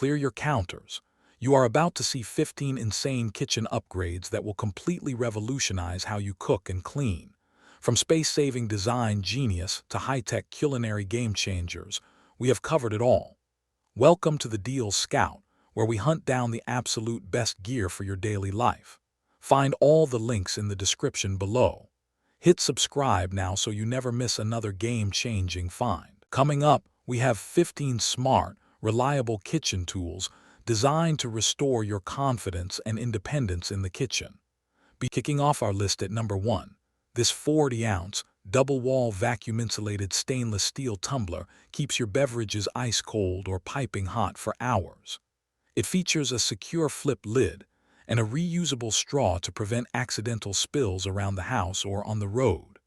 clear your counters. You are about to see 15 insane kitchen upgrades that will completely revolutionize how you cook and clean. From space-saving design genius to high-tech culinary game changers, we have covered it all. Welcome to the Deals Scout, where we hunt down the absolute best gear for your daily life. Find all the links in the description below. Hit subscribe now so you never miss another game-changing find. Coming up, we have 15 smart, reliable kitchen tools designed to restore your confidence and independence in the kitchen. Kicking off our list at number 1, this 40-ounce, double-wall vacuum-insulated stainless steel tumbler keeps your beverages ice-cold or piping hot for hours. It features a secure flip lid and a reusable straw to prevent accidental spills around the house or on the road.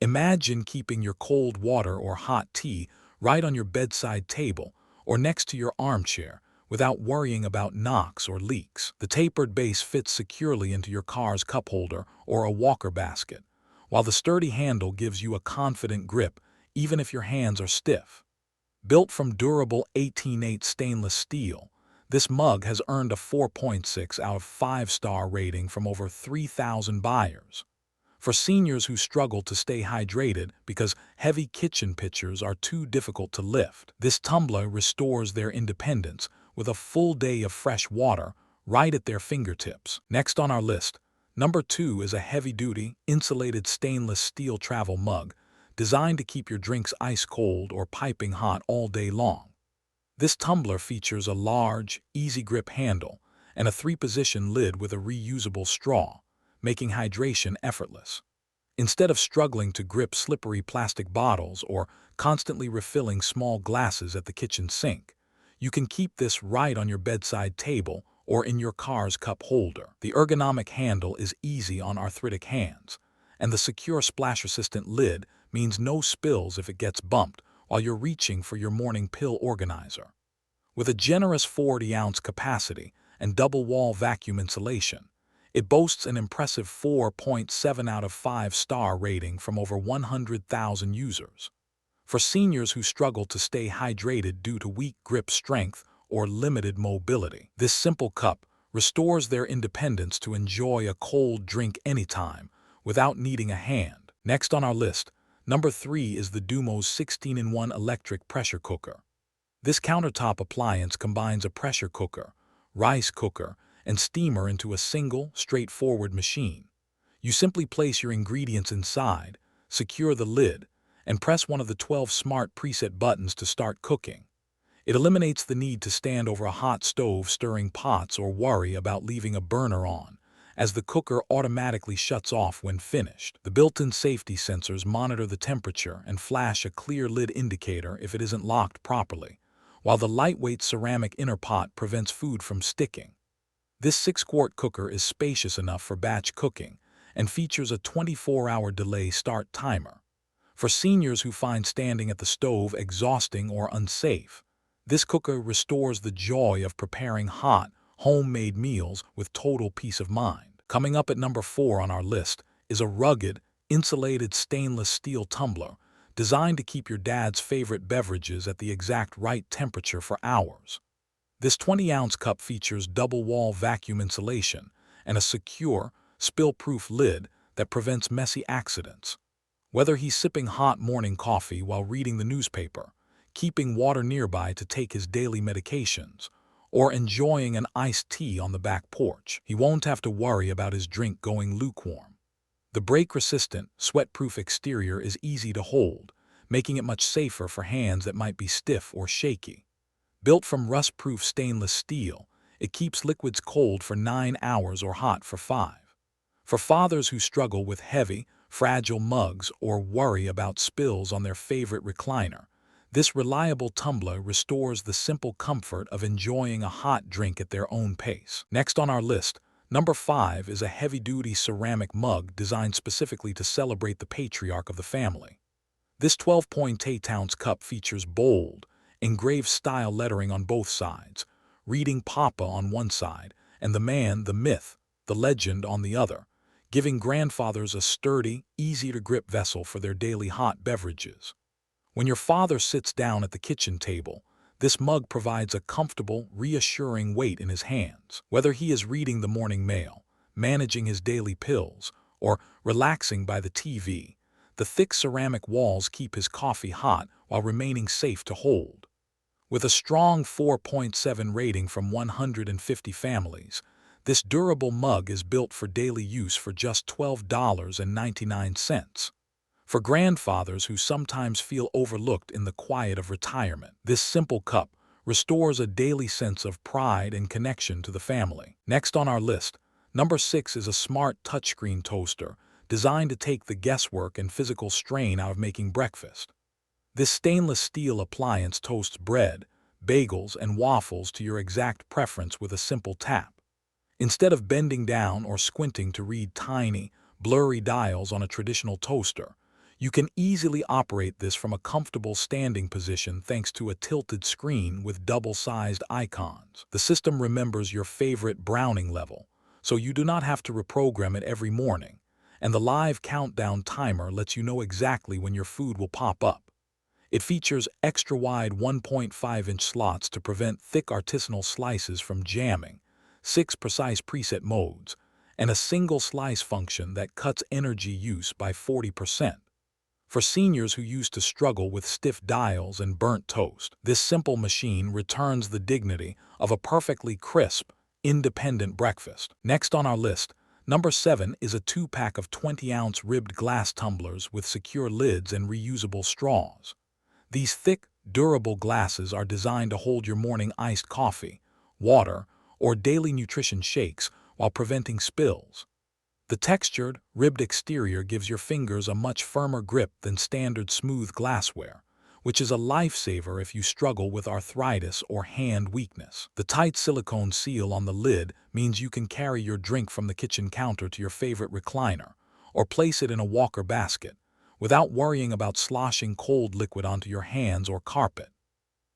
Imagine keeping your cold water or hot tea right on your bedside table or next to your armchair without worrying about knocks or leaks. The tapered base fits securely into your car's cup holder or a walker basket, while the sturdy handle gives you a confident grip even if your hands are stiff. Built from durable 18/8 stainless steel, this mug has earned a 4.6 out of 5-star rating from over 3,000 buyers. For seniors who struggle to stay hydrated because heavy kitchen pitchers are too difficult to lift, this tumbler restores their independence with a full day of fresh water right at their fingertips. Next on our list, number 2 is a heavy-duty, insulated stainless steel travel mug designed to keep your drinks ice-cold or piping hot all day long. This tumbler features a large, easy-grip handle and a 3-position lid with a reusable straw, making hydration effortless. Instead of struggling to grip slippery plastic bottles or constantly refilling small glasses at the kitchen sink, you can keep this right on your bedside table or in your car's cup holder. The ergonomic handle is easy on arthritic hands, and the secure splash-resistant lid means no spills if it gets bumped while you're reaching for your morning pill organizer. With a generous 40-ounce capacity and double-wall vacuum insulation, it boasts an impressive 4.7 out of 5-star rating from over 100,000 users. For seniors who struggle to stay hydrated due to weak grip strength or limited mobility, this simple cup restores their independence to enjoy a cold drink anytime without needing a hand. Next on our list, number 3 is the DUMOS 16-in-1 electric pressure cooker. This countertop appliance combines a pressure cooker, rice cooker, and steamer into a single, straightforward machine. You simply place your ingredients inside, secure the lid, and press one of the 12 smart preset buttons to start cooking. It eliminates the need to stand over a hot stove stirring pots or worry about leaving a burner on, as the cooker automatically shuts off when finished. The built-in safety sensors monitor the temperature and flash a clear lid indicator if it isn't locked properly, while the lightweight ceramic inner pot prevents food from sticking. This 6-quart cooker is spacious enough for batch cooking and features a 24-hour delay start timer. For seniors who find standing at the stove exhausting or unsafe, this cooker restores the joy of preparing hot, homemade meals with total peace of mind. Coming up at number 4 on our list is a rugged, insulated stainless steel tumbler designed to keep your dad's favorite beverages at the exact right temperature for hours. This 20-ounce cup features double-wall vacuum insulation and a secure, spill-proof lid that prevents messy accidents. Whether he's sipping hot morning coffee while reading the newspaper, keeping water nearby to take his daily medications, or enjoying an iced tea on the back porch, he won't have to worry about his drink going lukewarm. The break-resistant, sweat-proof exterior is easy to hold, making it much safer for hands that might be stiff or shaky. Built from rust-proof stainless steel, it keeps liquids cold for 9 hours or hot for 5. For fathers who struggle with heavy, fragile mugs or worry about spills on their favorite recliner, this reliable tumbler restores the simple comfort of enjoying a hot drink at their own pace. Next on our list, number 5 is a heavy-duty ceramic mug designed specifically to celebrate the patriarch of the family. This 12.8-ounce cup features bold, engraved-style lettering on both sides, reading Papa on one side and the man, the myth, the legend on the other, giving grandfathers a sturdy, easy-to-grip vessel for their daily hot beverages. When your father sits down at the kitchen table, This mug provides a comfortable, reassuring weight in his hands. Whether he is reading the morning mail, managing his daily pills, or relaxing by the TV, the thick ceramic walls keep his coffee hot while remaining safe to hold. With a strong 4.7 rating from 150 families, this durable mug is built for daily use for just $12.99. For grandfathers who sometimes feel overlooked in the quiet of retirement, this simple cup restores a daily sense of pride and connection to the family. Next on our list, number 6 is a smart touchscreen toaster designed to take the guesswork and physical strain out of making breakfast. This stainless steel appliance toasts bread, bagels, and waffles to your exact preference with a simple tap. Instead of bending down or squinting to read tiny, blurry dials on a traditional toaster, you can easily operate this from a comfortable standing position thanks to a tilted screen with double-sized icons. The system remembers your favorite browning level, so you do not have to reprogram it every morning, and the live countdown timer lets you know exactly when your food will pop up. It features extra-wide 1.5-inch slots to prevent thick artisanal slices from jamming, 6 precise preset modes, and a single slice function that cuts energy use by 40%. For seniors who used to struggle with stiff dials and burnt toast, this simple machine returns the dignity of a perfectly crisp, independent breakfast. Next on our list, number 7 is a 2-pack of 20-ounce ribbed glass tumblers with secure lids and reusable straws. These thick, durable glasses are designed to hold your morning iced coffee, water, or daily nutrition shakes while preventing spills. The textured, ribbed exterior gives your fingers a much firmer grip than standard smooth glassware, which is a lifesaver if you struggle with arthritis or hand weakness. The tight silicone seal on the lid means you can carry your drink from the kitchen counter to your favorite recliner, or place it in a walker basket, without worrying about sloshing cold liquid onto your hands or carpet.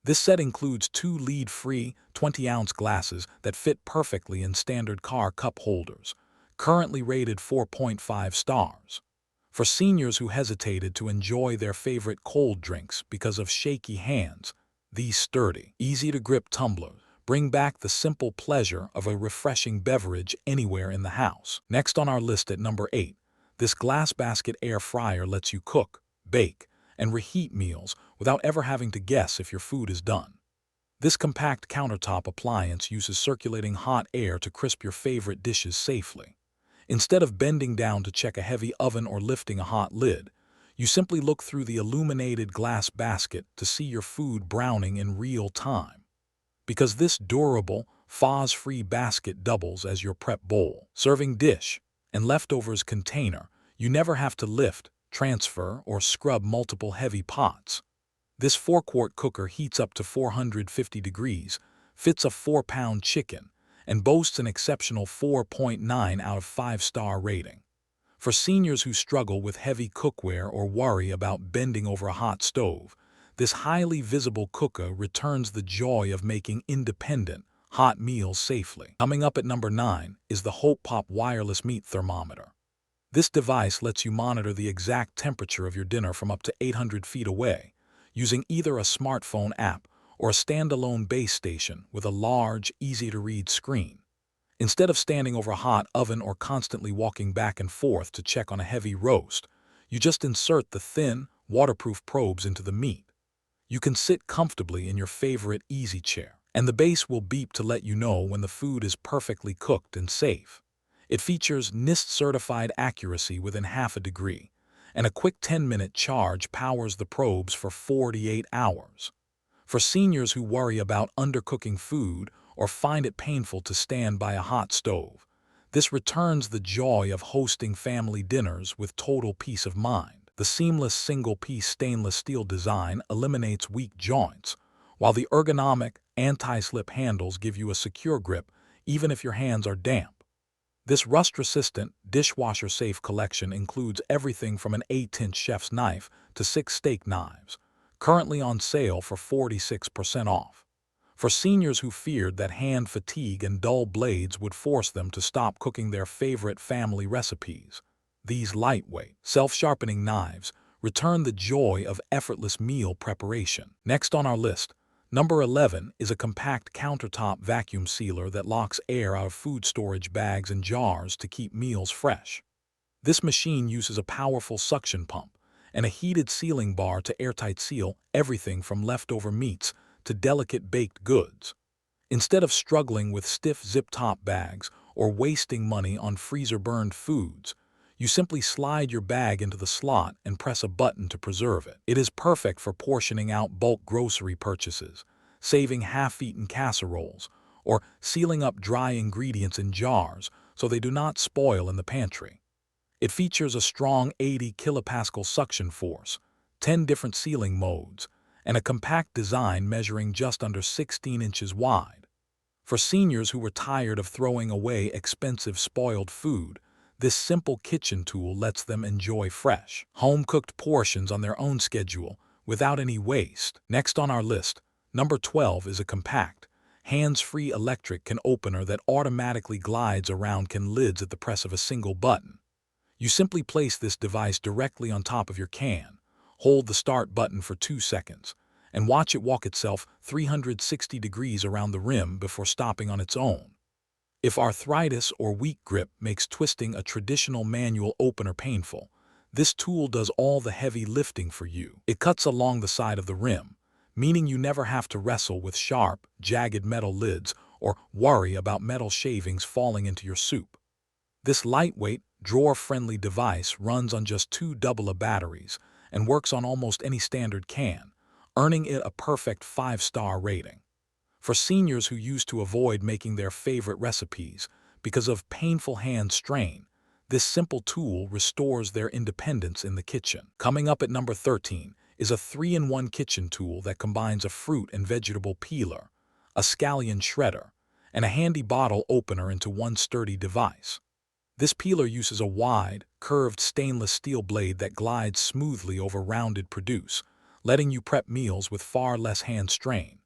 This set includes 2 lead-free 20-ounce glasses that fit perfectly in standard car cup holders, currently rated 4.5 stars. For seniors who hesitated to enjoy their favorite cold drinks because of shaky hands, these sturdy, easy-to-grip tumblers bring back the simple pleasure of a refreshing beverage anywhere in the house. Next on our list at number 8, this glass basket air fryer lets you cook, bake, and reheat meals without ever having to guess if your food is done. This compact countertop appliance uses circulating hot air to crisp your favorite dishes safely. Instead of bending down to check a heavy oven or lifting a hot lid, you simply look through the illuminated glass basket to see your food browning in real time. Because this durable, PFAS-free basket doubles as your prep bowl, serving dish, and leftovers container, you never have to lift, transfer, or scrub multiple heavy pots. This 4-quart cooker heats up to 450 degrees, fits a 4-pound chicken, and boasts an exceptional 4.9 out of 5-star rating. For seniors who struggle with heavy cookware or worry about bending over a hot stove, this highly visible cooker returns the joy of making independent, hot meals safely. Coming up at number 9 is the HOPEPOP wireless meat thermometer. This device lets you monitor the exact temperature of your dinner from up to 800 feet away, using either a smartphone app or a standalone base station with a large, easy-to-read screen. Instead of standing over a hot oven or constantly walking back and forth to check on a heavy roast, you just insert the thin, waterproof probes into the meat. You can sit comfortably in your favorite easy chair, and the base will beep to let you know when the food is perfectly cooked and safe. It features NIST-certified accuracy within half a degree, and a quick 10-minute charge powers the probes for 48 hours. For seniors who worry about undercooking food or find it painful to stand by a hot stove, this returns the joy of hosting family dinners with total peace of mind. The seamless single-piece stainless steel design eliminates weak joints, while the ergonomic, anti-slip handles give you a secure grip even if your hands are damp. This rust-resistant, dishwasher-safe collection includes everything from an 8-inch chef's knife to 6 steak knives, currently on sale for 46% off. For seniors who feared that hand fatigue and dull blades would force them to stop cooking their favorite family recipes, these lightweight, self-sharpening knives return the joy of effortless meal preparation. Next on our list, Number 11 is a compact countertop vacuum sealer that locks air out of food storage bags and jars to keep meals fresh. This machine uses a powerful suction pump and a heated sealing bar to airtight seal everything from leftover meats to delicate baked goods. Instead of struggling with stiff zip-top bags or wasting money on freezer-burned foods, you simply slide your bag into the slot and press a button to preserve it. It is perfect for portioning out bulk grocery purchases, saving half-eaten casseroles, or sealing up dry ingredients in jars so they do not spoil in the pantry. It features a strong 80 kilopascal suction force, 10 different sealing modes, and a compact design measuring just under 16 inches wide. For seniors who were tired of throwing away expensive spoiled food, this simple kitchen tool lets them enjoy fresh, home-cooked portions on their own schedule without any waste. Next on our list, number 12 is a compact, hands-free electric can opener that automatically glides around can lids at the press of a single button. You simply place this device directly on top of your can, hold the start button for 2 seconds, and watch it walk itself 360 degrees around the rim before stopping on its own. If arthritis or weak grip makes twisting a traditional manual opener painful, this tool does all the heavy lifting for you. It cuts along the side of the rim, meaning you never have to wrestle with sharp, jagged metal lids or worry about metal shavings falling into your soup. This lightweight, drawer-friendly device runs on just 2 AA batteries and works on almost any standard can, earning it a perfect 5-star rating. For seniors who used to avoid making their favorite recipes because of painful hand strain, this simple tool restores their independence in the kitchen. Coming up at number 13 is a 3-in-1 kitchen tool that combines a fruit and vegetable peeler, a scallion shredder, and a handy bottle opener into one sturdy device. This peeler uses a wide, curved stainless steel blade that glides smoothly over rounded produce, letting you prep meals with far less hand strain.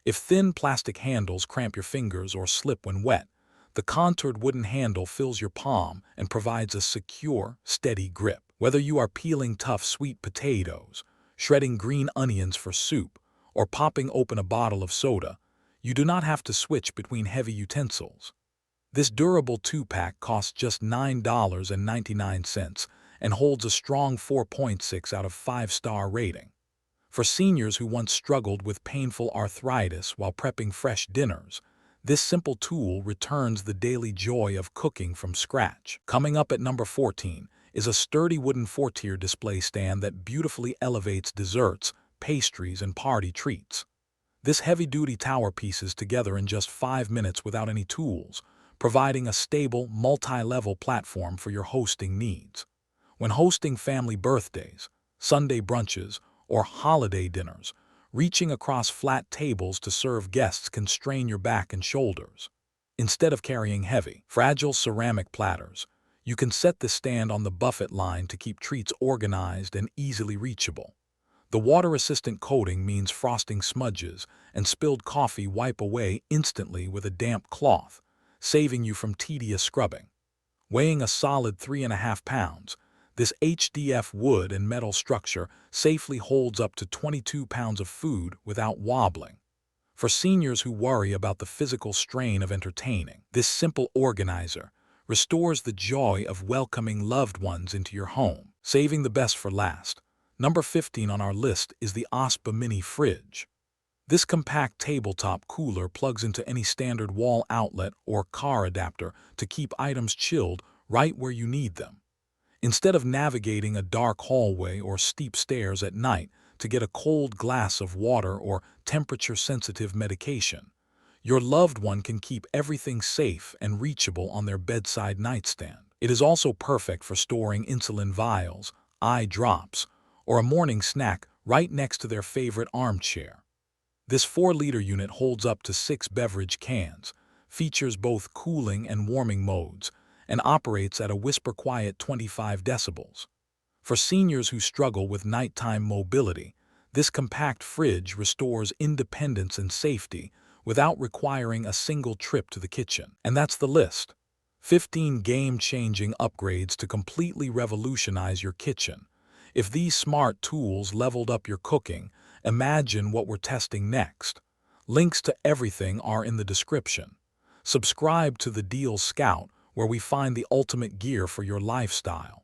If thin plastic handles cramp your fingers or slip when wet, the contoured wooden handle fills your palm and provides a secure, steady grip. Whether you are peeling tough sweet potatoes, shredding green onions for soup, or popping open a bottle of soda, you do not have to switch between heavy utensils. This durable 2-pack costs just $9.99 and holds a strong 4.6 out of 5-star rating. For seniors who once struggled with painful arthritis while prepping fresh dinners, this simple tool returns the daily joy of cooking from scratch. Coming up at number 14 is a sturdy wooden 4-tier display stand that beautifully elevates desserts, pastries, and party treats. This heavy-duty tower pieces together in just 5 minutes without any tools, providing a stable, multi-level platform for your hosting needs. When hosting family birthdays, Sunday brunches, or holiday dinners, reaching across flat tables to serve guests can strain your back and shoulders. Instead of carrying heavy, fragile ceramic platters, you can set the stand on the buffet line to keep treats organized and easily reachable. The water-resistant coating means frosting smudges and spilled coffee wipe away instantly with a damp cloth, saving you from tedious scrubbing. Weighing a solid 3.5 pounds, this HDF wood and metal structure safely holds up to 22 pounds of food without wobbling. For seniors who worry about the physical strain of entertaining, this simple organizer restores the joy of welcoming loved ones into your home. Saving the best for last, number 15 on our list is the OSPA Mini Fridge. This compact tabletop cooler plugs into any standard wall outlet or car adapter to keep items chilled right where you need them. Instead of navigating a dark hallway or steep stairs at night to get a cold glass of water or temperature-sensitive medication, your loved one can keep everything safe and reachable on their bedside nightstand. It is also perfect for storing insulin vials, eye drops, or a morning snack right next to their favorite armchair. This 4-liter unit holds up to 6 beverage cans, features both cooling and warming modes, and operates at a whisper-quiet 25 decibels. For seniors who struggle with nighttime mobility, this compact fridge restores independence and safety without requiring a single trip to the kitchen. And that's the list. 15 game-changing upgrades to completely revolutionize your kitchen. If these smart tools leveled up your cooking, imagine what we're testing next. Links to everything are in the description. Subscribe to the Deal Scout, where we find the ultimate gear for your lifestyle.